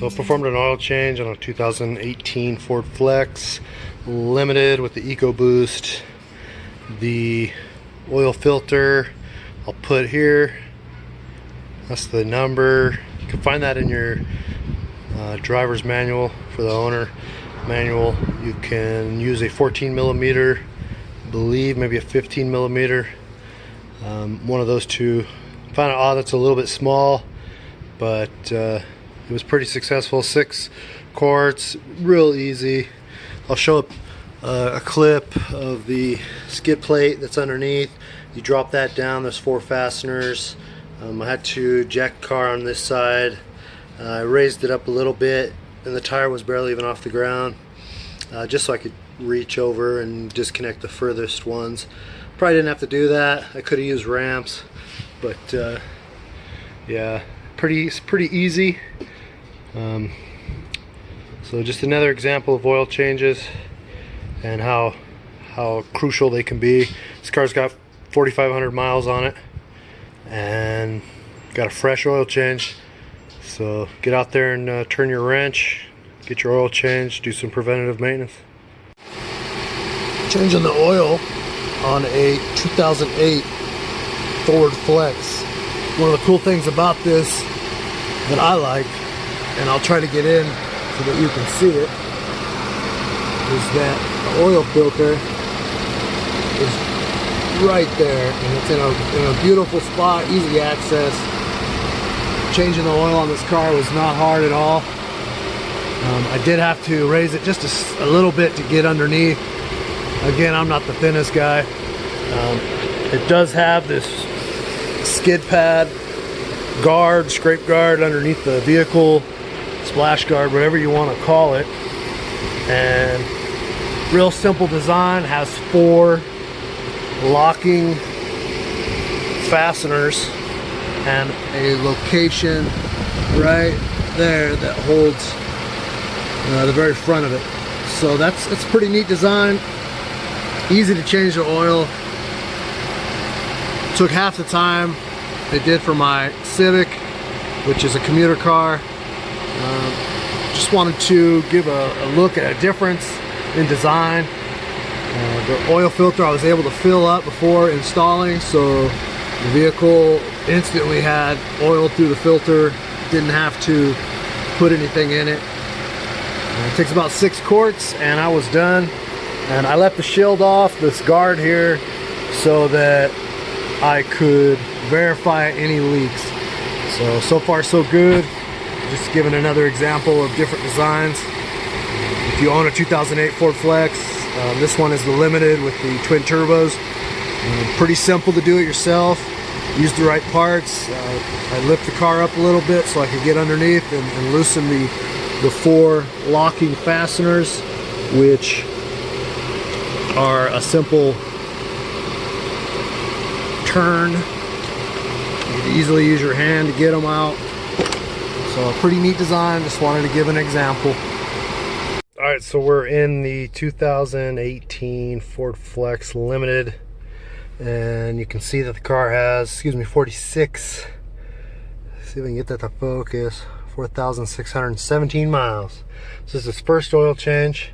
So I performed an oil change on a 2018 Ford Flex Limited with the EcoBoost. The oil filter I'll put here. That's the number. You can find that in your driver's manual for the owner manual. You can use a 14 millimeter, I believe maybe a 15 millimeter. One of those two. Found it odd that's a little bit small, but it was pretty successful. 6 quarts, real easy. I'll show a clip of the skid plate that's underneath. You drop that down, there's 4 fasteners. I had to jack the car on this side. I raised it up a little bit and the tire was barely even off the ground, just so I could reach over and disconnect the furthest ones. Probably didn't have to do that. I could have used ramps, but yeah, pretty easy. So just another example of oil changes and how crucial they can be. This car's got 4,500 miles on it and got a fresh oil change. So get out there and turn your wrench, get your oil changed, do some preventative maintenance. Changing the oil on a 2008 Ford Flex. One of the cool things about this that I like, and I'll try to get in so that you can see it, is that the oil filter is right there, and it's in a beautiful spot, easy access. Changing the oil on this car was not hard at all. I did have to raise it just a little bit to get underneath. Again, I'm not the thinnest guy. It does have this skid pad guard, scrape guard underneath the vehicle, splash guard, whatever you want to call it. And real simple design, has 4 locking fasteners and a location right there that holds the very front of it. So it's a pretty neat design. Easy to change the oil. Took half the time it did for my Civic, which is a commuter car. Just wanted to give a look at a difference in design. The oil filter I was able to fill up before installing, so the vehicle instantly had oil through the filter. Didn't have to put anything in it. It takes about 6 quarts and I was done. And I left the shield off, this guard here, so that I could verify any leaks. So far so good. Just giving another example of different designs. If you own a 2008 Ford Flex, this one is the Limited with the twin turbos. Pretty simple to do it yourself. Use the right parts. I lift the car up a little bit so I could get underneath and loosen the 4 locking fasteners, which are a simple turn. You can easily use your hand to get them out. So a pretty neat design. Just wanted to give an example. All right, so we're in the 2018 Ford Flex Limited, and you can see that the car has, 46, let's see if I can get that to focus, 4,617 miles. So this is its first oil change.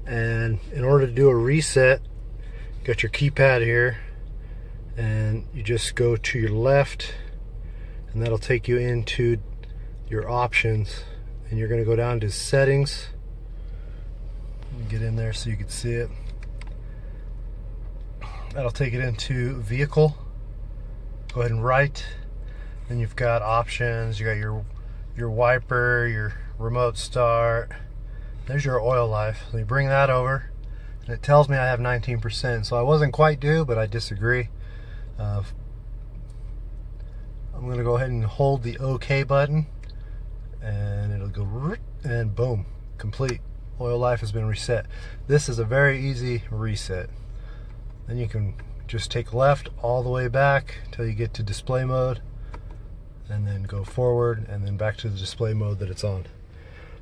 And in order to do a reset, you got your keypad here, and you just go to your left, and that'll take you into your options, and you're going to go down to settings. Get in there so you can see it. That'll take it into vehicle. Go ahead and right, then you've got options. You got your wiper, your remote start. There's your oil life. So you bring that over, and it tells me I have 19%. So I wasn't quite due, but I disagree. I'm going to go ahead and hold the OK button, and it'll go, and boom, complete. Oil life has been reset. This is a very easy reset. Then you can just take left all the way back until you get to display mode, and then go forward, and then back to the display mode that it's on.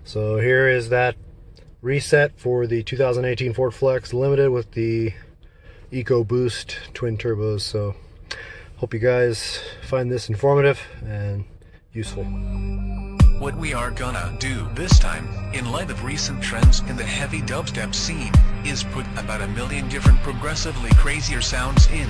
So here is that reset for the 2018 Ford Flex Limited with the EcoBoost twin turbos. So hope you guys find this informative and useful. What we are gonna do this time, in light of recent trends in the heavy dubstep scene, is put about a million different progressively crazier sounds in